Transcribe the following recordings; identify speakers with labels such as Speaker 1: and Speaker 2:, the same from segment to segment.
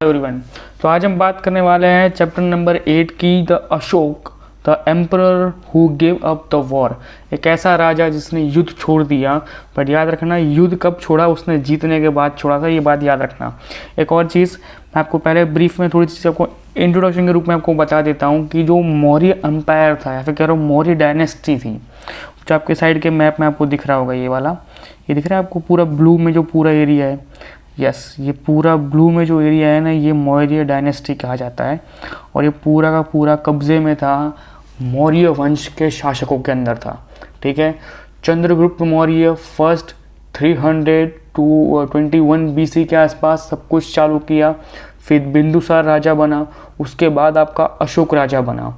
Speaker 1: Everyone, तो आज हम बात करने वाले हैं चैप्टर नंबर 8 की, the Ashok the emperor who give up the war. एक ऐसा राजा जिसने युद्ध छोड़ दिया। बट याद रखना, युद्ध कब छोड़ा, उसने जीतने के बाद छोड़ा था, ये बात याद रखना। एक और चीज़ मैं आपको पहले ब्रीफ में थोड़ी चीज़ आपको इंट्रोडक्शन के रूप में आपको बता देता हूँ कि जो मौर्य एम्पायर था या फिर कह रहा हूँ मौर्य डायनेस्टी थी, जो आपके साइड के मैप में आपको दिख रहा होगा, ये वाला, ये दिख रहा है आपको पूरा ब्लू में जो पूरा एरिया है, यस, ये पूरा ब्लू में जो एरिया है ना, ये मौर्य डायनेस्टी कहा जाता है। और ये पूरा का पूरा कब्जे में था, मौर्य वंश के शासकों के अंदर था। ठीक है, चंद्रगुप्त मौर्य फर्स्ट 321 बीसी के आसपास सब कुछ चालू किया। फिर बिंदुसार राजा बना, उसके बाद आपका अशोक राजा बना।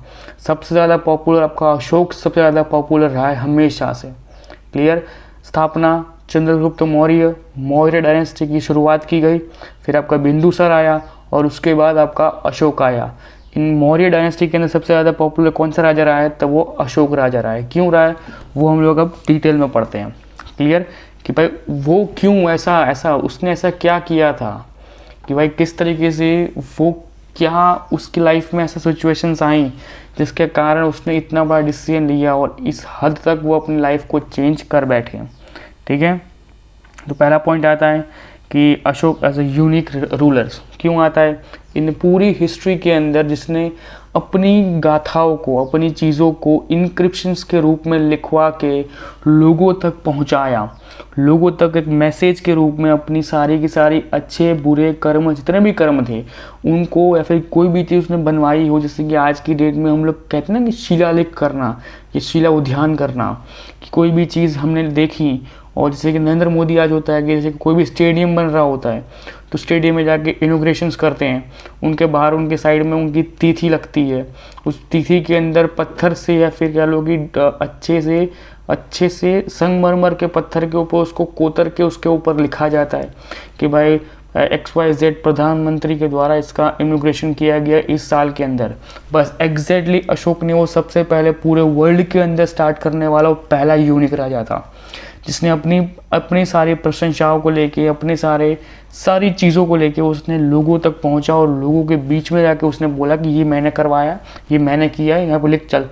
Speaker 1: सबसे ज़्यादा पॉपुलर आपका अशोक सबसे ज़्यादा पॉपुलर रहा है हमेशा से। क्लियर, स्थापना चंद्रगुप्त मौर्य डायनेस्टी की शुरुआत की गई। फिर आपका बिंदुसार आया और उसके बाद आपका अशोक आया। इन मौर्य डायनेस्टी के अंदर सबसे ज़्यादा पॉपुलर कौन सा राजा रहा है, तो वो अशोक राजा रहा है। क्यों रहा है वो हम लोग अब डिटेल में पढ़ते हैं। क्लियर, कि भाई वो क्यों ऐसा उसने ऐसा क्या किया था, कि भाई किस तरीके से वो, क्या उसकी लाइफ में ऐसा सिचुएशंस आई जिसके कारण उसने इतना बड़ा डिसीजन लिया और इस हद तक वो अपनी लाइफ को चेंज कर बैठे। ठीक है, तो पहला पॉइंट आता है कि Ashoka as a unique rulers. क्यों आता है, इन पूरी हिस्ट्री के अंदर जिसने अपनी गाथाओं को, अपनी चीज़ों को इनक्रिप्शंस के रूप में लिखवा के लोगों तक पहुंचाया, लोगों तक एक मैसेज के रूप में अपनी सारी की सारी अच्छे बुरे कर्म, जितने भी कर्म थे उनको, या फिर कोई भी चीज़ उसने बनवाई हो, जैसे कि आज की डेट में हम लोग कहते हैं ना कि शिलालेख करना, ये शिला उद्यान करना, कि कोई भी चीज़ हमने देखी। और जैसे कि नरेंद्र मोदी आज होता है कि जैसे कोई भी स्टेडियम बन रहा होता है तो स्टेडियम में जाके इनोग्रेशंस करते हैं, उनके बाहर उनके साइड में उनकी तिथि लगती है। उस तिथि के अंदर पत्थर से, या फिर कह लो कि अच्छे से संगमरमर के पत्थर के ऊपर उसको कोतर के उसके ऊपर लिखा जाता है कि भाई XYZ प्रधानमंत्री के द्वारा इसका इनोग्रेशन किया गया इस साल के अंदर। बस एग्जैक्टली अशोक ने वो सबसे पहले पूरे वर्ल्ड के अंदर स्टार्ट करने वाला वो पहला यूनिक राजा था, जिसने अपनी सारी प्रशंसाओं को लेके, अपने सारी चीज़ों को लेके उसने लोगों तक पहुंचा और लोगों के बीच में जाके उसने बोला कि ये मैंने करवाया, ये मैंने किया है, यहाँ पर लिख चल।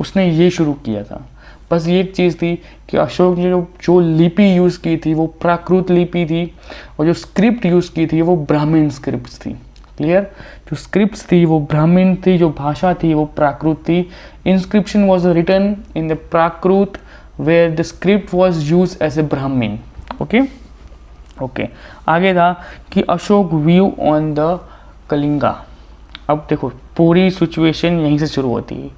Speaker 1: उसने ये शुरू किया था। बस ये एक चीज़ थी कि अशोक ने जो लिपि यूज़ की थी वो प्राकृत लिपि थी, और जो स्क्रिप्ट यूज़ की थी वो ब्राह्मण स्क्रिप्ट थी। क्लियर, जो स्क्रिप्ट थी वो ब्राह्मण थी, जो भाषा थी वो प्राकृत थी। Inscription was written in the Prakrit where the script was used as a Brahmin. Okay, आगे था कि Ashoka view on the Kalinga. अब देखो पूरी सिचुएशन यहीं से शुरू होती है,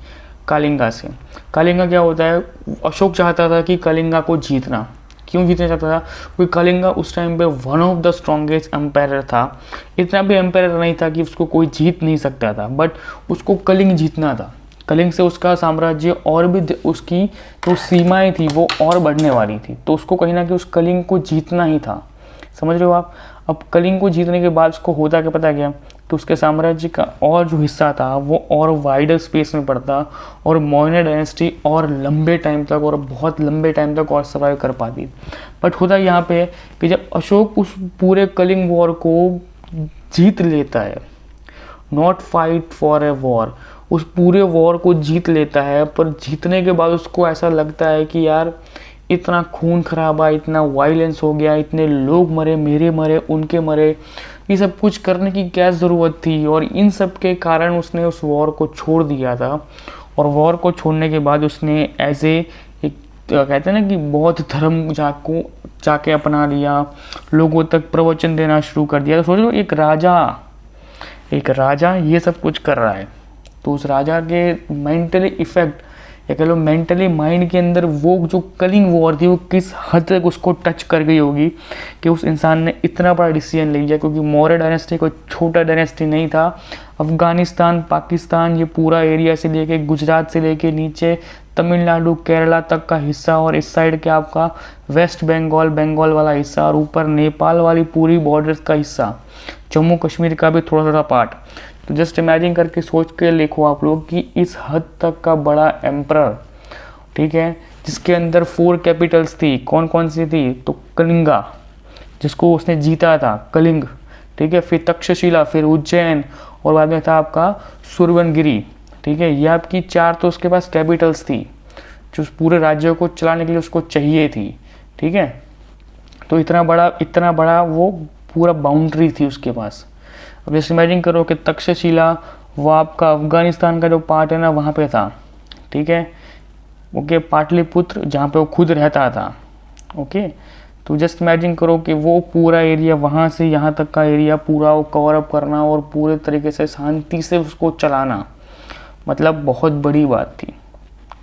Speaker 1: कलिंगा से। कलिंगा क्या होता है, अशोक चाहता था कि कलिंगा को जीतना। क्यों जीतना चाहता था, क्योंकि कलिंगा उस टाइम पे one of the strongest empire था। इतना भी एम्पायर नहीं था कि उसको कोई जीत नहीं सकता था, बट उसको कलिंग जीतना था। कलिंग से उसका साम्राज्य और भी, उसकी जो सीमाएं थी वो और बढ़ने वाली थी, तो उसको कहीं ना कहीं उस कलिंग को जीतना ही था। समझ रहे हो आप। अब कलिंग को जीतने के बाद उसको होता क्या पता क्या, तो उसके साम्राज्य का और जो हिस्सा था वो और वाइडर स्पेस में पड़ता, और मौर्य डायनेस्टी और लंबे टाइम तक, और बहुत लंबे टाइम तक और सर्वाइव कर पाती। बट होता यहाँ पे है कि जब अशोक उस पूरे कलिंग वॉर को जीत लेता है, not fight for a war, उस पूरे वॉर को जीत लेता है, पर जीतने के बाद उसको ऐसा लगता है कि यार इतना खून खराबा, इतना वायलेंस हो गया, इतने लोग मरे, मेरे मरे, उनके मरे, ये सब कुछ करने की क्या ज़रूरत थी। और इन सब के कारण उसने उस वॉर को छोड़ दिया था। और वॉर को छोड़ने के बाद उसने ऐसे एक, कहते हैं ना कि बौद्ध धर्म जाके अपना लिया, लोगों तक प्रवचन देना शुरू कर दिया। तो सोच लो एक राजा ये सब कुछ कर रहा है, तो उस राजा के मेंटली इफेक्ट, या कह लो मेंटली माइंड के अंदर वो जो कलिंग वॉर थी वो किस हद तक उसको टच कर गई होगी कि उस इंसान ने इतना बड़ा डिसीजन ले लिया। क्योंकि मौर्य डायनेस्टी कोई छोटा डायनेस्टी नहीं था। अफगानिस्तान, पाकिस्तान, ये पूरा एरिया से लेके गुजरात से लेके नीचे तमिलनाडु, केरला तक का हिस्सा, और इस साइड के आपका वेस्ट बंगाल वाला हिस्सा, और ऊपर नेपाल वाली पूरी बॉर्डर्स का हिस्सा, जम्मू कश्मीर का भी थोड़ा थोड़ा पार्ट। तो जस्ट इमेजिन करके सोच के लिखो आप लोग कि इस हद तक का बड़ा एम्परर, ठीक है, जिसके अंदर 4 कैपिटल्स थी। कौन कौन सी थी, तो कलिंगा, जिसको उसने जीता था, कलिंग, ठीक है, फिर तक्षशिला, फिर उज्जैन, और बाद में था आपका सुरवनगिरी, ठीक है। ये आपकी 4 तो उसके पास कैपिटल्स थी जो पूरे राज्य को चलाने के लिए उसको चाहिए थी, ठीक है। तो इतना बड़ा वो पूरा बाउंड्री थी उसके पास। अब जैसे इमेजिन करो कि तक्षशिला वो आपका अफगानिस्तान का जो पार्ट है ना वहाँ पे था, ठीक है, ओके, पाटलिपुत्र जहाँ पे वो खुद रहता था, ओके। तो जस्ट इमेजिन करो कि वो पूरा एरिया वहाँ से यहाँ तक का एरिया पूरा वो कवर अप करना और पूरे तरीके से शांति से उसको चलाना, मतलब बहुत बड़ी बात थी,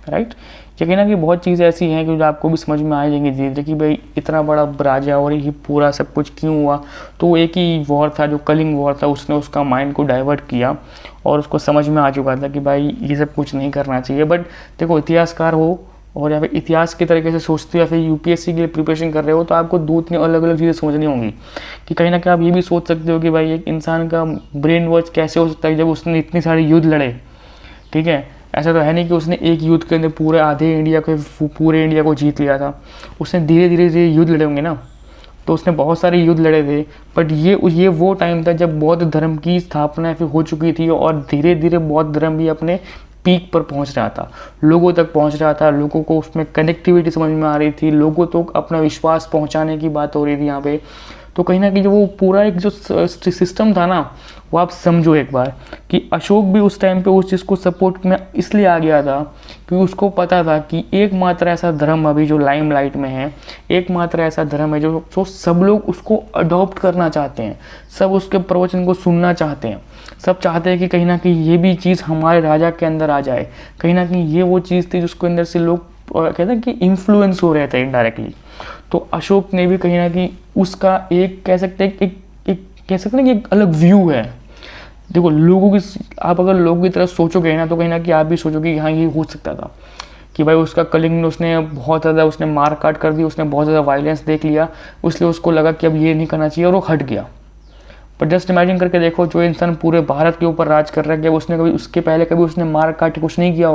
Speaker 1: राइट। यकीन है कि बहुत चीज़ें ऐसी हैं कि जो आपको भी समझ में आ जाएंगी धीरे धीरे कि भाई इतना बड़ा राजा और ये पूरा सब कुछ क्यों हुआ। तो एक ही वॉर था जो कलिंग वॉर था, उसने उसका माइंड को डाइवर्ट किया और उसको समझ में आ चुका था कि भाई ये सब कुछ नहीं करना चाहिए। बट देखो, इतिहासकार हो और या फिर इतिहास के तरीके से सोचते हो या फिर यूपीएससी के लिए प्रिपरेशन कर रहे हो तो आपको 2-3 अलग अलग चीज़ें समझनी होंगी कि कहीं ना कहीं आप ये भी सोच सकते हो कि भाई एक इंसान का ब्रेन वॉश कैसे हो सकता है जब उसने इतनी सारी युद्ध लड़े, ठीक है। ऐसा तो है नहीं कि उसने एक युद्ध के अंदर पूरे इंडिया को जीत लिया था। उसने धीरे धीरे युद्ध लड़े होंगे ना, तो उसने बहुत सारे युद्ध लड़े थे। बट ये वो टाइम था जब बौद्ध धर्म की स्थापना फिर हो चुकी थी और धीरे धीरे बौद्ध धर्म भी अपने पीक पर पहुंच रहा था, लोगों तक पहुंच रहा था, लोगों को उसमें कनेक्टिविटी समझ में आ रही थी, लोगों तक अपना विश्वास पहुंचाने की बात हो रही थी यहाँ पे। तो कहीं ना कहीं जो वो पूरा एक जो सिस्टम था ना, वो आप समझो एक बार कि अशोक भी उस टाइम पे उस चीज़ को सपोर्ट में इसलिए आ गया था क्योंकि उसको पता था कि एकमात्र ऐसा धर्म अभी जो लाइमलाइट में है, एकमात्र ऐसा धर्म है जो सब लोग उसको अडॉप्ट करना चाहते हैं, सब उसके प्रवचन को सुनना चाहते हैं, सब चाहते हैं कि कहीं ना कहीं ये भी चीज़ हमारे राजा के अंदर आ जाए। कहीं ना कहीं ये वो चीज़ थी जिसके अंदर से लोग कहते हैं कि इन्फ्लुएंस हो रहे थे इनडायरेक्टली। तो अशोक ने भी कहीं ना कहीं उसका एक कह सकते हैं कि एक अलग व्यू है। देखो, लोगों की आप अगर लोगों की तरह सोचोगे ना तो कहीं ना कहीं आप भी सोचोगे कि हाँ ये हो सकता था कि भाई उसका कलिंग में उसने बहुत ज़्यादा उसने मार काट कर दी, उसने बहुत ज़्यादा वायलेंस देख लिया, इसलिए उसको लगा कि अब ये नहीं करना चाहिए और वो हट गया। पर जस्ट इमेजिन करके देखो, जो इंसान पूरे भारत के ऊपर राज कर रहा है, क्या उसने कभी उसके पहले कभी उसने मार काट कुछ नहीं किया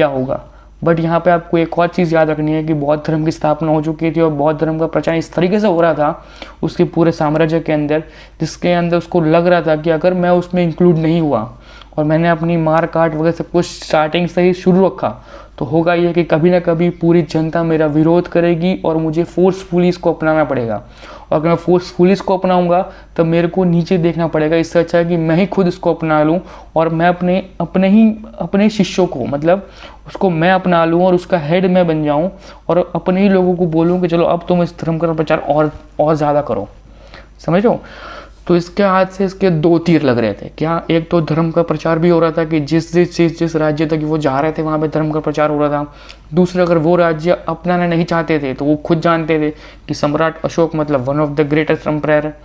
Speaker 1: होगा। बट यहाँ पे आपको एक और चीज़ याद रखनी है कि बौद्ध धर्म की स्थापना हो चुकी थी और बौद्ध धर्म का प्रचार इस तरीके से हो रहा था उसके पूरे साम्राज्य के अंदर, जिसके अंदर उसको लग रहा था कि अगर मैं उसमें इंक्लूड नहीं हुआ और मैंने अपनी मार काट वगैरह सब कुछ स्टार्टिंग से ही शुरू रखा तो होगा ये कि कभी ना कभी पूरी जनता मेरा विरोध करेगी और मुझे फोर्सफुली इसको अपनाना पड़ेगा। और अगर मैं फोर्सफुली इसको अपनाऊंगा तो मेरे को नीचे देखना पड़ेगा। इससे अच्छा है कि मैं ही खुद इसको अपना लूँ और मैं अपने शिष्यों को, मतलब उसको मैं अपना लूँ और उसका हेड मैं बन जाऊँ और अपने ही लोगों को बोलूँ कि चलो अब तुम इस धर्म का प्रचार और ज़्यादा करो। समझो, तो इसके हाथ से इसके 2 तीर लग रहे थे। क्या? एक तो धर्म का प्रचार भी हो रहा था कि जिस राज्य तक वो जा रहे थे वहाँ पे धर्म का प्रचार हो रहा था। दूसरा, अगर वो राज्य अपनाना नहीं चाहते थे तो वो खुद जानते थे कि सम्राट अशोक मतलब one of the greatest empire है,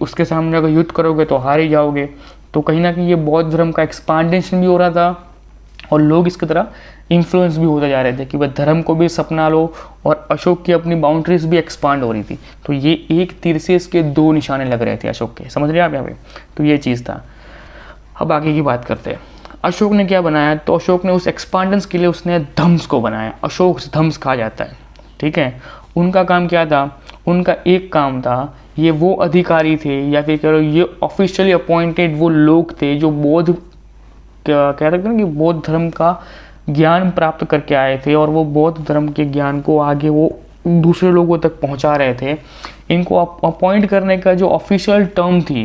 Speaker 1: उसके सामने अगर युद्ध करोगे तो हार ही जाओगे। तो कहीं ना कहीं ये बौद्ध धर्म का एक्सपांडेशन भी हो रहा था और लोग इसकी तरह इन्फ्लुएंस भी होते जा रहे थे कि भाई धर्म को भी सपना लो, और अशोक की अपनी बाउंड्रीज भी एक्सपांड हो रही थी। तो ये एक तीर से इसके 2 निशाने लग रहे थे अशोक के, समझ रहे हैं आप यहाँ पे। तो ये चीज़ था। अब आगे की बात करते हैं। अशोक ने क्या बनाया, तो अशोक ने उस एक्सपांडेंस के लिए उसने धम्स को बनाया। अशोक धम्स कहा जाता है, ठीक है। उनका काम क्या था? उनका एक काम था, ये वो अधिकारी थे या फिर कह लो ये ऑफिशियली अपॉइंटेड वो लोग थे जो कह सकते हैं कि बौद्ध धर्म का ज्ञान प्राप्त करके आए थे और वो बौद्ध धर्म के ज्ञान को आगे वो दूसरे लोगों तक पहुंचा रहे थे। इनको अपॉइंट करने का जो ऑफिशियल टर्म थी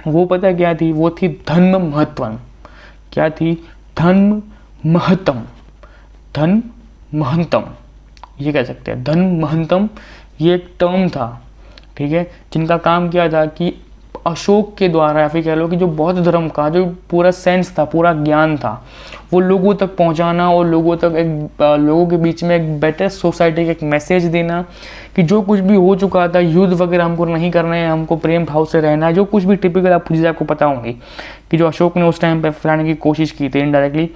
Speaker 1: वो पता क्या थी? वो थी धर्म महत्वम। क्या थी? धर्म महत्तम, धन महंतम, ये कह सकते हैं। धन महंतम ये एक टर्म था, ठीक है, जिनका काम क्या था कि अशोक के द्वारा या फिर कह लो कि जो बौद्ध धर्म का जो पूरा सेंस था, पूरा ज्ञान था, वो लोगों तक पहुंचाना और लोगों के बीच में एक बेटर सोसाइटी का एक मैसेज देना कि जो कुछ भी हो चुका था, युद्ध वगैरह हमको नहीं करना है, हमको प्रेम भाव से रहना है, जो कुछ भी टिपिकल आप चीज़ें आपको पता होंगी कि जो अशोक ने उस टाइम पर फैलाने की कोशिश की थी इनडायरेक्टली,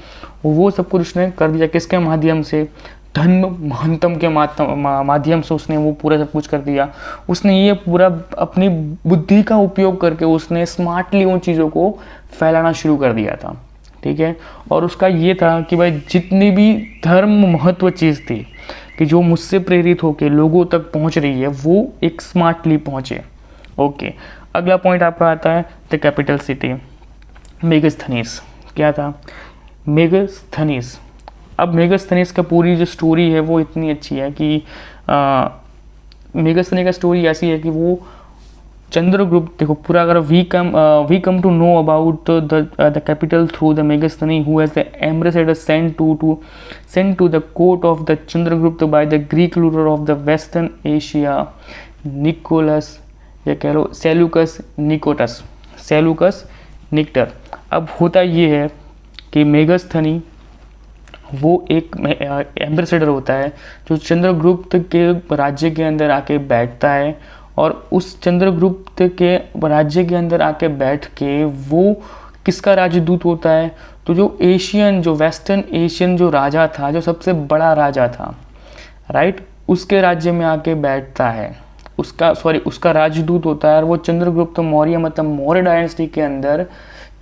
Speaker 1: वो सब कुछ उसने कर दिया। किसके माध्यम से? धर्म महंतम के माध्यम से उसने वो पूरा सब कुछ कर दिया। उसने ये पूरा अपनी बुद्धि का उपयोग करके उसने स्मार्टली उन चीज़ों को फैलाना शुरू कर दिया था, ठीक है। और उसका ये था कि भाई जितनी भी धर्म महत्व चीज़ थी कि जो मुझसे प्रेरित होकर लोगों तक पहुंच रही है वो एक स्मार्टली पहुंचे। ओके, अगला पॉइंट आपका आता है द कैपिटल सिटी मेगास्थनीज। क्या था? मेगास्थनीज। अब मेगास्थनीज का पूरी जो स्टोरी है वो इतनी अच्छी है कि मेगास्थनी का स्टोरी ऐसी है कि वो चंद्रगुप्त, देखो पूरा अगर we come to know about the capital through the Megasthenes who has the ambassador sent to the court of the Chandragupta by the Greek ruler of the western Asia Nicholas, या कह लो सेलुकस निक्टर। अब होता ये है कि मेगास्थनी वो एक एम्बेसडर होता है जो चंद्रगुप्त के राज्य के अंदर आके बैठता है, और उस चंद्रगुप्त के राज्य के अंदर आके बैठ के वो किसका राजदूत होता है? तो जो वेस्टर्न एशियन जो राजा था, जो सबसे बड़ा राजा था, राइट, उसके राज्य में आके बैठता है, उसका राजदूत होता है। और वो चंद्रगुप्त मौर्य, मतलब मौर्य डायनेस्टी के अंदर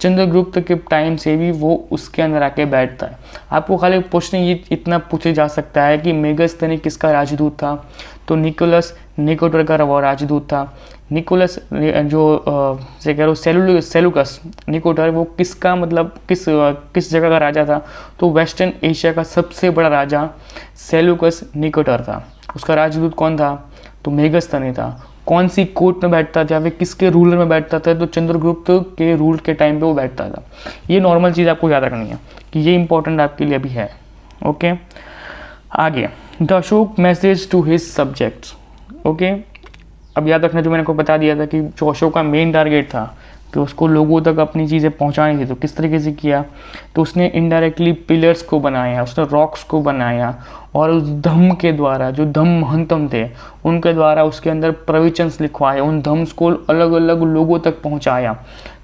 Speaker 1: चंद्रगुप्त के टाइम से भी वो उसके अंदर आके बैठता है। आपको खाली प्रश्न ये इतना पूछा जा सकता है कि मेगास्थनी किसका राजदूत था? तो निकोलस निकोटर का वो राजदूत था। निकोलस जो से कह लो सेलुकस निकोटर, वो किसका मतलब किस जगह का राजा था? तो वेस्टर्न एशिया का सबसे बड़ा राजा सेलुकस निकोटर था। उसका राजदूत कौन था? तो मेगास्थनी था। कौन सी कोर्ट में बैठता था या फिर किसके रूलर में बैठता था? तो चंद्रगुप्त के रूल के टाइम पे वो बैठता था। ये नॉर्मल चीज़ आपको याद रखनी है कि ये इंपॉर्टेंट आपके लिए भी है। ओके, आगे the Ashoka message to his subjects. Okay, अब याद रखना जो मैंने को बता दिया था कि जो अशोक का मेन टारगेट था कि उसको लोगों तक अपनी चीज़ें पहुंचानी थी, तो किस तरीके से किया? तो उसने इनडायरेक्टली पिलर्स को बनाया, उसने रॉक्स को बनाया, और उस धम्म के द्वारा, जो धम्म महंतम थे उनके द्वारा उसके अंदर प्रवचन्स लिखवाए, उन धम्म्स को अलग अलग लोगों तक पहुंचाया।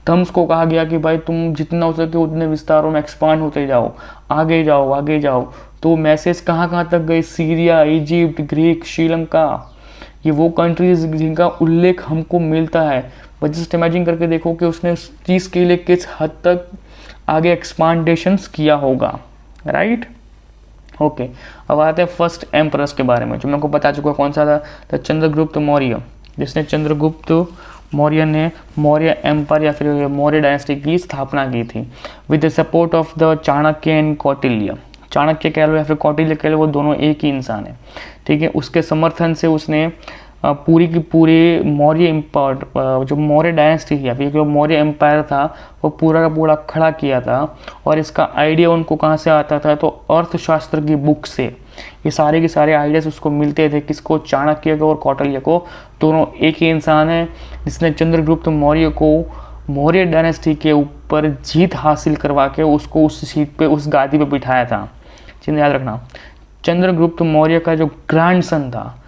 Speaker 1: धम्म्स को कहा गया कि भाई तुम जितना हो सके उतने विस्तारों में एक्सपांड होते जाओ, आगे जाओ आगे जाओ। तो मैसेज कहाँ कहाँ तक गए? सीरिया, इजिप्ट, ग्रीक, श्रीलंका, ये वो कंट्रीज जिनका उल्लेख हमको मिलता है। बट जस्ट इमेजिन करके देखो कि उसने उस चीज़ के लिए किस हद तक आगे एक्सपांडेशंस किया होगा, राइट। ओके, अब आते हैं फर्स्ट एम्परस के बारे में, जो मेरे को बता चुका कौन सा था? तो चंद्रगुप्त मौर्य, जिसने चंद्रगुप्त मौर्य ने मौर्य एम्पायर या फिर मौर्य डायनेस्टी की स्थापना की थी with the support of the Chanakya and Kautilya. Chanakya कह लो या फिर कौटिल्य कह लो, वो दोनों एक ही इंसान है, ठीक है। उसके समर्थन से उसने पूरी की पूरी मौर्य एम्पायर, जो मौर्य डायनेस्टी थी या फिर जो मौर्य एम्पायर था, वो पूरा का पूरा खड़ा किया था। और इसका आइडिया उनको कहाँ से आता था? तो अर्थशास्त्र की बुक से ये सारे के सारे आइडियाज उसको मिलते थे। किसको? चाणक्य को और कौटिल्य को। दोनों एक ही इंसान है जिसने चंद्रगुप्त मौर्य को मौर्य डायनेस्टी के ऊपर जीत हासिल करवा के उसको उस सीट पे, उस गादी पे बिठाया था। चीज़ याद रखना, चंद्रगुप्त मौर्य का जो ग्रैंडसन था,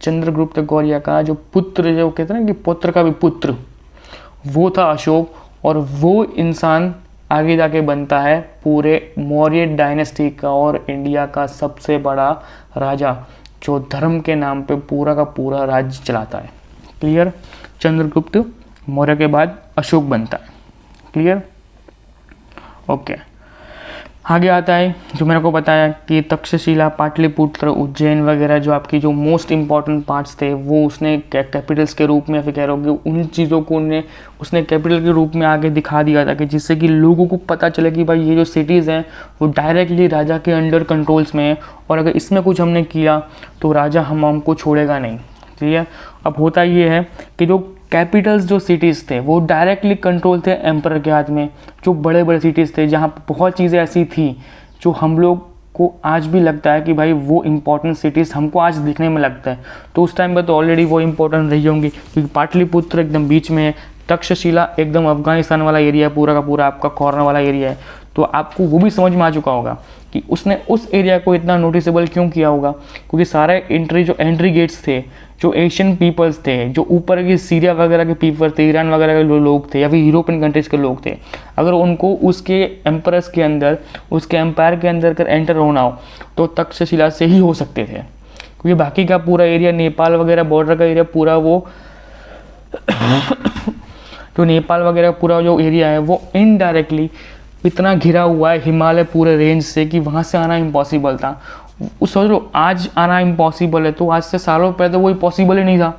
Speaker 1: चंद्रगुप्त मौर्य का जो पुत्र, जो कहते हैं ना कि पुत्र का भी पुत्र, वो था अशोक। और वो इंसान आगे जाके बनता है पूरे मौर्य डायनेस्टी का और इंडिया का सबसे बड़ा राजा, जो धर्म के नाम पे पूरा का पूरा राज्य चलाता है। क्लियर? चंद्रगुप्त मौर्य के बाद अशोक बनता है। क्लियर? ओके, आगे आता है जो मैंने को बताया कि तक्षशिला, पाटलिपुत्र, उज्जैन वगैरह जो आपकी जो मोस्ट इम्पॉर्टेंट पार्ट्स थे, वो उसने कैपिटल्स के रूप में फिर कह रहे हो कि उन चीज़ों को उसने कैपिटल के रूप में आगे दिखा दिया था कि जिससे कि लोगों को पता चले कि भाई ये जो सिटीज़ हैं वो डायरेक्टली राजा के अंडर कंट्रोल्स में है, और अगर इसमें कुछ हमने किया तो राजा हमको छोड़ेगा नहीं। ठीक है, अब होता ये है कि जो कैपिटल्स, जो सिटीज़ थे, वो डायरेक्टली कंट्रोल थे एम्परर के हाथ में। जो बड़े बड़े सिटीज़ थे जहाँ बहुत चीज़ें ऐसी थी जो हम लोग को आज भी लगता है कि भाई वो इम्पोर्टेंट सिटीज़ हमको आज दिखने में लगता है, तो उस टाइम पर तो ऑलरेडी वो इम्पोर्टेंट रही होंगी, क्योंकि पाटलिपुत्र एकदम बीच में है, तक्षशिला एकदम अफगानिस्तान वाला एरिया है, पूरा का पूरा आपका कॉर्नर वाला एरिया है। तो आपको वो भी समझ में आ चुका होगा कि उसने उस एरिया को इतना नोटिसेबल क्यों किया होगा, क्योंकि सारे एंट्री गेट्स थे, जो एशियन पीपल्स थे, जो ऊपर के सीरिया वगैरह के पीपल थे, ईरान वगैरह के लोग थे, या फिर यूरोपियन कंट्रीज़ के लोग थे, अगर उनको उसके एम्परस के अंदर, उसके एम्पायर के अंदर कर एंटर होना हो तो तक्षशिला से ही हो सकते थे, क्योंकि बाकी का पूरा एरिया, नेपाल वगैरह बॉर्डर का एरिया पूरा, वो जो नेपाल वगैरह पूरा जो एरिया है वो इनडायरेक्टली इतना घिरा हुआ है हिमालय पूरे रेंज से कि वहाँ से आना इम्पॉसिबल था। उस सोच लो, आज आना इम्पॉसिबल है तो आज से सालों पहले तो वो पॉसिबल ही नहीं था,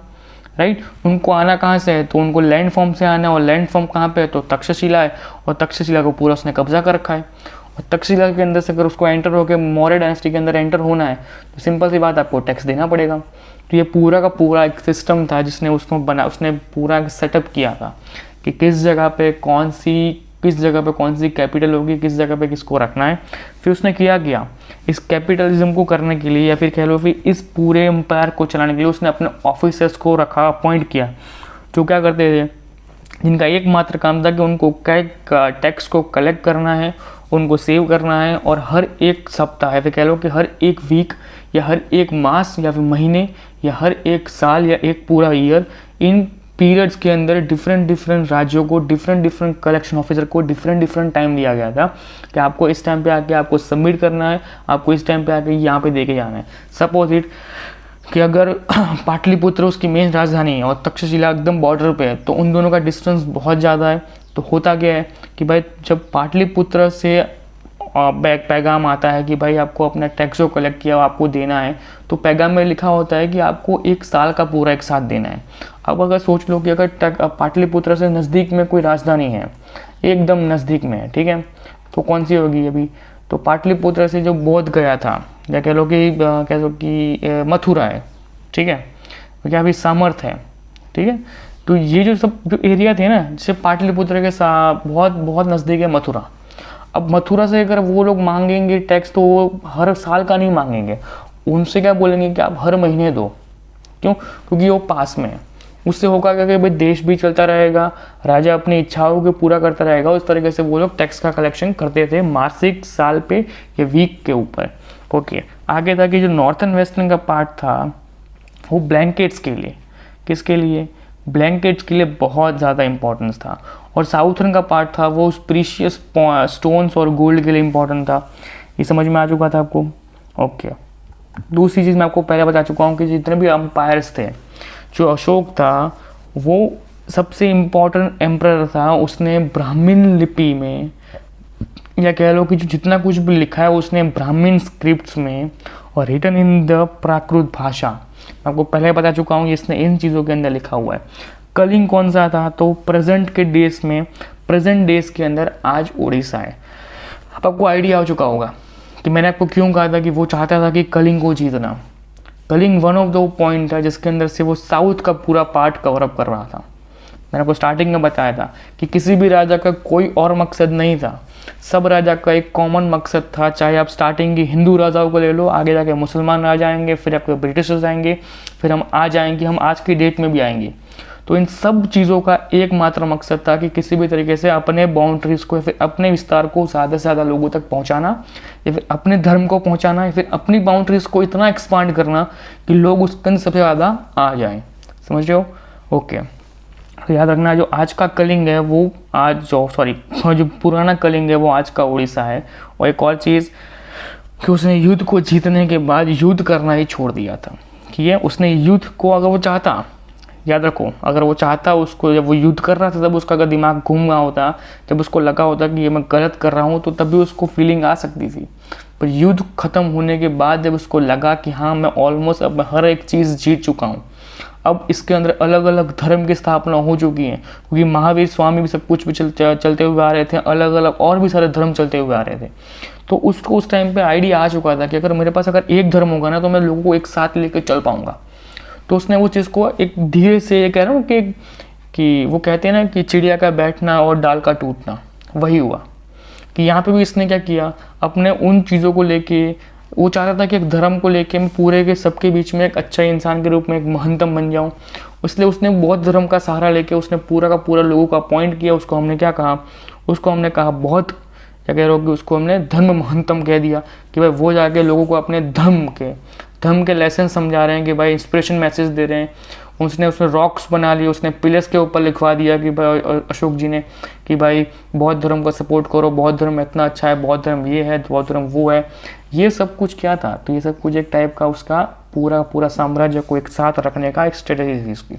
Speaker 1: राइट। उनको आना कहाँ से है, तो उनको लैंड फॉर्म से आना है, और लैंड फॉर्म कहाँ पे है, तो तक्षशिला है, और तक्षशिला को पूरा उसने कब्जा कर रखा है। और तक्षशिला के अंदर से अगर उसको एंटर होकर मौर्य डायनेस्टी के अंदर एंटर होना है तो सिंपल सी बात, आपको टैक्स देना पड़ेगा। तो ये पूरा का पूरा एक सिस्टम था जिसने उसने पूरा सेटअप किया था कि किस जगह पे कौन सी कैपिटल होगी, किस जगह पे किसको रखना है। फिर उसने किया इस कैपिटलिज्म को करने के लिए, या फिर कह लो फिर इस पूरे एम्पायर को चलाने के लिए उसने अपने ऑफिसर्स को रखा, अपॉइंट किया, जो क्या करते थे, जिनका एकमात्र काम था कि उनको टैक्स को कलेक्ट करना है, उनको सेव करना है, और हर एक सप्ताह या फिर कह लो कि हर एक वीक या हर एक मास या फिर महीने या हर एक साल या एक पूरा ईयर, इन पीरियड्स के अंदर डिफरेंट राज्यों को डिफरेंट कलेक्शन ऑफिसर को डिफरेंट टाइम दिया गया था कि आपको इस टाइम पे आके आपको सबमिट करना है, आपको इस टाइम पे आके यहाँ पे दे के जाना है। सपोज इट कि अगर पाटलिपुत्र उसकी मेन राजधानी है और तक्षशिला एकदम बॉर्डर पे है, तो उन दोनों का डिस्टेंस बहुत ज़्यादा है। तो होता क्या है कि भाई जब पाटलिपुत्र से पैगाम आता है कि भाई आपको अपना टैक्स जो कलेक्ट किया आपको देना है, तो पैगाम में लिखा होता है कि आपको एक साल का पूरा एक साथ देना है। अब अगर सोच लो कि अगर पाटलिपुत्र से नज़दीक में कोई राजधानी है, एकदम नज़दीक में है, ठीक है, तो कौन सी होगी अभी, तो पाटलिपुत्र से जो बोध गया था, या कह लो कि मथुरा है, ठीक है, क्या अभी सामर्थ है, ठीक है। तो ये जो एरिया थे ना, जैसे पाटलिपुत्र के साथ बहुत नज़दीक है मथुरा। अब मथुरा से अगर वो लोग मांगेंगे टैक्स, तो वो हर साल का नहीं मांगेंगे, उनसे क्या बोलेंगे कि आप हर महीने दो। क्यों? क्योंकि वो पास में है। उससे होगा क्या कि भाई देश भी चलता रहेगा, राजा अपनी इच्छाओं को पूरा करता रहेगा। उस तरीके से वो लोग टैक्स का कलेक्शन करते थे मासिक, साल पे या वीक के ऊपर। ओके, आगे था कि जो नॉर्थन वेस्टर्न का पार्ट था वो ब्लैंकेट्स के लिए, किसके लिए, ब्लैंकेट्स के लिए बहुत ज़्यादा इंपॉर्टेंस था। और साउथर्न का पार्ट था वो प्रीशियस स्टोन्स और गोल्ड के लिए इंपॉर्टेंट था। ये समझ में आ चुका था आपको? ओके, दूसरी चीज़ मैं आपको पहले बता चुका हूँ कि जितने भी अम्पायर्स थे, जो अशोक था वो सबसे इम्पॉर्टेंट एम्परर था। उसने ब्राह्मीण लिपि में, या कह लो कि जो जितना कुछ भी लिखा है उसने ब्राह्मीण स्क्रिप्ट्स में और रिटन इन द प्राकृत भाषा। मैं आपको पहले बता चुका हूँ इसने इन चीज़ों के अंदर लिखा हुआ है। कलिंग कौन सा था, तो प्रेजेंट डेज के अंदर आज उड़ीसा है। अब आपको आइडिया हो चुका होगा कि मैंने आपको क्यों कहा था कि वो चाहता था कि कलिंग को जीतना। Kalinga one of the point था जिसके अंदर से वो साउथ का पूरा पार्ट कवर अप कर रहा था। मैंने आपको स्टार्टिंग में बताया था कि किसी भी राजा का कोई और मकसद नहीं था, सब राजा का एक कॉमन मकसद था। चाहे आप स्टार्टिंग की हिंदू राजाओं को ले लो, आगे जाके मुसलमान राजा आएंगे, फिर आपके ब्रिटिशर्स आएंगे, फिर हम आज की डेट में भी आएंगे। तो इन सब चीज़ों का एकमात्र मकसद था कि किसी भी तरीके से अपने बाउंड्रीज को या फिर अपने विस्तार को ज़्यादा से ज़्यादा लोगों तक पहुंचाना, या फिर अपने धर्म को पहुंचाना, या फिर अपनी बाउंड्रीज को इतना एक्सपांड करना कि लोग उसके अंदर सबसे ज़्यादा आ जाएं। समझ रहे हो? ओके, तो याद रखना जो आज का कलिंग है वो जो पुराना कलिंग है वो आज का उड़ीसा है। और एक और चीज़ कि उसने युद्ध को जीतने के बाद युद्ध करना ही छोड़ दिया था। ठीक है, उसने युद्ध को, अगर वो चाहता, याद रखो, अगर वो चाहता, उसको जब वो युद्ध कर रहा था तब उसका अगर दिमाग घूम रहा होता, जब उसको लगा होता कि ये मैं गलत कर रहा हूँ, तो तब भी उसको फीलिंग आ सकती थी। पर युद्ध खत्म होने के बाद जब उसको लगा कि हाँ मैं ऑलमोस्ट अब हर एक चीज़ जीत चुका हूँ, अब इसके अंदर अलग अलग धर्म की स्थापना हो चुकी है, क्योंकि महावीर स्वामी भी सब कुछ भी चलते हुए आ रहे थे, अलग अलग और भी सारे धर्म चलते हुए आ रहे थे। तो उसको उस टाइम पे आइडिया आ चुका था कि अगर मेरे पास अगर एक धर्म होगा ना तो मैं लोगों को एक साथ लेकर चल पाऊंगा। तो उसने वो चीज़ को एक धीरे से, ये कह रहा हूँ कि वो कहते हैं ना कि चिड़िया का बैठना और डाल का टूटना, वही हुआ कि यहाँ पे भी इसने क्या किया, अपने उन चीज़ों को लेके वो चाहता था कि एक धर्म को लेके मैं पूरे के सबके बीच में एक अच्छा इंसान के रूप में एक महंतम बन जाऊँ। इसलिए उसने बौद्ध धर्म का सहारा लेके उसने पूरा का पूरा लोगों को अपॉइंट किया। उसको हमने क्या कहा, उसको हमने कहा बहुत, क्या कह रहे हो कि उसको हमने धर्म महंतम कह दिया कि भाई वो जाके लोगों को अपने धर्म के लेसन समझा रहे हैं, कि भाई इंस्पिरेशन मैसेज दे रहे हैं। उसने रॉक्स बना लिए, उसने पिलर्स के ऊपर लिखवा दिया कि भाई अशोक जी ने कि भाई बौद्ध धर्म का सपोर्ट करो, बौद्ध धर्म इतना अच्छा है, बौद्ध धर्म ये है, बौद्ध धर्म वो है। ये सब कुछ क्या था, तो ये सब कुछ एक टाइप का उसका पूरा साम्राज्य को एक साथ रखने का एक स्ट्रेटेजी थी उसकी।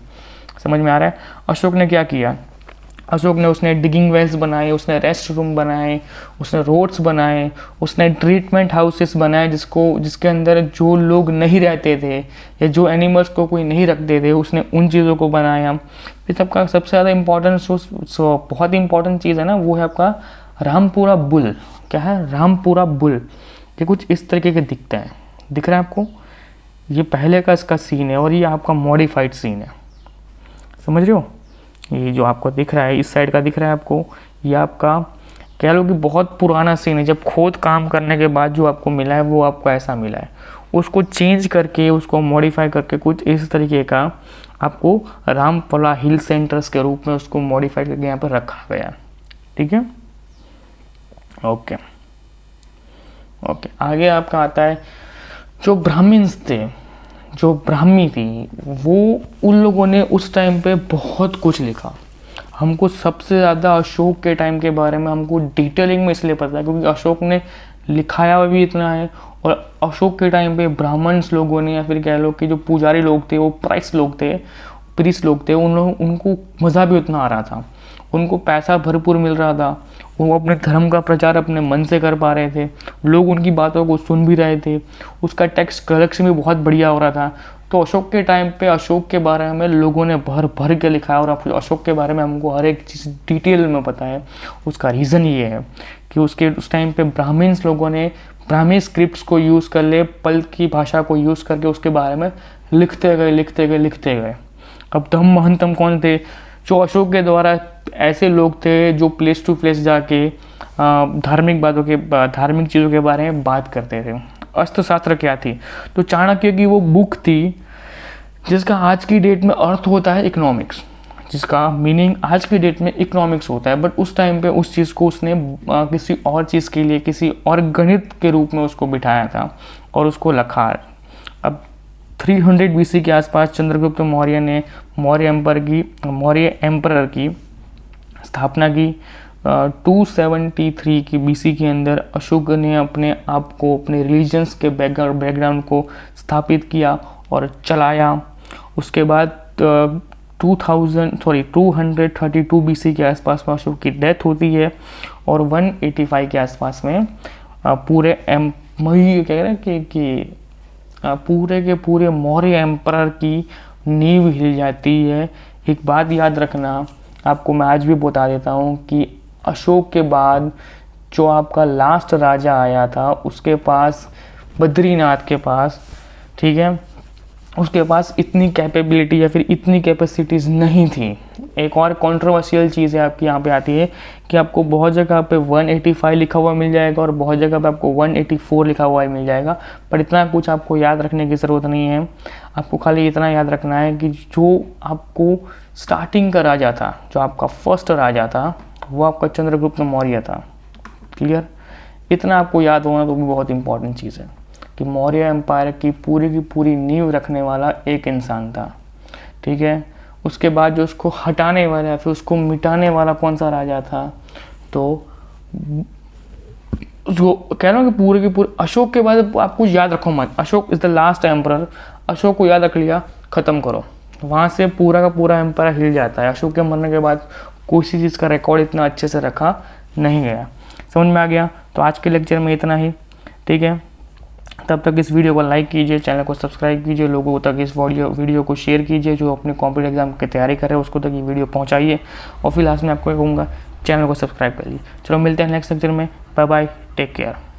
Speaker 1: समझ में आ रहा है? अशोक ने क्या किया, अशोक ने उसने डिगिंग वेल्स बनाए, उसने रेस्ट रूम बनाए, उसने रोड्स बनाए, उसने ट्रीटमेंट हाउसेस बनाए जिसके अंदर जो लोग नहीं रहते थे या जो एनिमल्स को कोई नहीं रखते थे उसने उन चीज़ों को बनाया। इस सबका सबसे ज़्यादा इम्पोर्टेंट बहुत ही इंपॉर्टेंट चीज़ है ना, वो है आपका रामपुरा बुल। क्या है? रामपुरा बुल। ये कुछ इस तरीके के दिखते हैं, दिख रहा है आपको? ये पहले का इसका सीन है और ये आपका मॉडिफाइड सीन है, समझ रहे हो? ये जो आपको दिख रहा है इस साइड का दिख रहा है आपको, ये आपका कह लो कि बहुत पुराना सीन है। जब खोद काम करने के बाद जो आपको मिला है वो आपको ऐसा मिला है। उसको चेंज करके, उसको मॉडिफाई करके कुछ इस तरीके का आपको रामपुरा हिल सेंटर्स के रूप में उसको मॉडिफाई करके यहाँ पर रखा गया। ठीक है, ओके ओके। आगे आपका आता है जो ब्राह्मण्स थे, जो ब्राह्मी थी, वो उन लोगों ने उस टाइम पे बहुत कुछ लिखा। हमको सबसे ज़्यादा अशोक के टाइम के बारे में हमको डिटेलिंग में इसलिए पता है क्योंकि अशोक ने लिखाया भी इतना है। और अशोक के टाइम पे ब्राह्मण्स लोगों ने, या फिर कह लो कि जो पुजारी लोग थे, वो प्रीस्ट लोग थे, उनको मज़ा भी उतना आ रहा था, उनको पैसा भरपूर मिल रहा था, वो अपने धर्म का प्रचार अपने मन से कर पा रहे थे, लोग उनकी बातों को सुन भी रहे थे, उसका टेक्स्ट कलेक्शन भी बहुत बढ़िया हो रहा था। तो अशोक के टाइम पे अशोक के बारे में लोगों ने भर भर के लिखा है और अशोक के बारे में हमको हर एक चीज़ डिटेल में पता है। उसका रीज़न ये है कि उस टाइम पे ब्राह्मण्स लोगों ने ब्राह्मी स्क्रिप्ट्स को यूज़ कर ले, पल की भाषा को यूज़ करके उसके बारे में लिखते गए। अब धम्म महंतम कौन थे? जो अशोक के द्वारा ऐसे लोग थे जो प्लेस टू प्लेस जाके धार्मिक चीज़ों के बारे में बात करते थे। अर्थशास्त्र क्या थी? तो चाणक्य की वो बुक थी जिसका आज की डेट में अर्थ होता है इकोनॉमिक्स, जिसका मीनिंग आज की डेट में इकोनॉमिक्स होता है। बट उस टाइम पे उस चीज़ को उसने किसी और चीज़ के लिए, किसी और गणित के रूप में उसको बिठाया था और उसको लिखा। अब 300 BC के आसपास चंद्रगुप्त मौर्य ने मौर्य एम्परर की स्थापना की। 273 की BC के अंदर अशोक ने अपने आप को, अपने रिलीजन्स के बैकग्राउंड को स्थापित किया और चलाया। उसके बाद 232 BC के आसपास में अशोक की डेथ होती है और 185 के आसपास में पूरे पूरे के पूरे मौर्य एम्परर की नींव हिल जाती है। एक बात याद रखना, आपको मैं आज भी बता देता हूँ कि अशोक के बाद जो आपका लास्ट राजा आया था उसके पास, बद्रीनाथ के पास, ठीक है, उसके पास इतनी कैपेबिलिटी या फिर इतनी कैपेसिटीज़ नहीं थी। एक और कंट्रोवर्शियल चीज़ है आपकी यहाँ पे आती है कि आपको बहुत जगह पे 185 लिखा हुआ मिल जाएगा और बहुत जगह पे आपको 184 लिखा हुआ मिल जाएगा। पर इतना कुछ आपको याद रखने की ज़रूरत नहीं है। आपको खाली इतना याद रखना है कि जो आपको स्टार्टिंग का राजा था, जो आपका फर्स्ट राजा था, वो आपका चंद्रगुप्त मौर्य था। क्लियर? इतना आपको याद होना तो भी बहुत इंपॉर्टेंट चीज़ है कि मौर्य एम्पायर की पूरी नींव रखने वाला एक इंसान था। ठीक है, उसके बाद जो उसको हटाने वाला या फिर उसको मिटाने वाला कौन सा राजा था? तो जो कह रहा हूँ कि पूरे अशोक के बाद आपको याद रखो मत, Ashok is the last emperor. Ashok को याद रख लिया, ख़त्म करो, वहाँ से पूरा का पूरा एम्पायर हिल जाता है। अशोक के मरने के बाद कोई सी चीज़ का रिकॉर्ड इतना अच्छे से रखा नहीं गया। समझ में आ गया? तो आज के लेक्चर में इतना ही। ठीक है, तब तक इस वीडियो को लाइक कीजिए, चैनल को सब्सक्राइब कीजिए, लोगों तक इस वीडियो को शेयर कीजिए, जो अपने कॉम्पिटिटिव एग्जाम की तैयारी कर रहे हैं उसको तक ये वीडियो पहुंचाइए। और फिर लास्ट में आपको कहूँगा चैनल को सब्सक्राइब करिए। चलो मिलते हैं नेक्स्ट लेक्चर में। Bye bye, take care.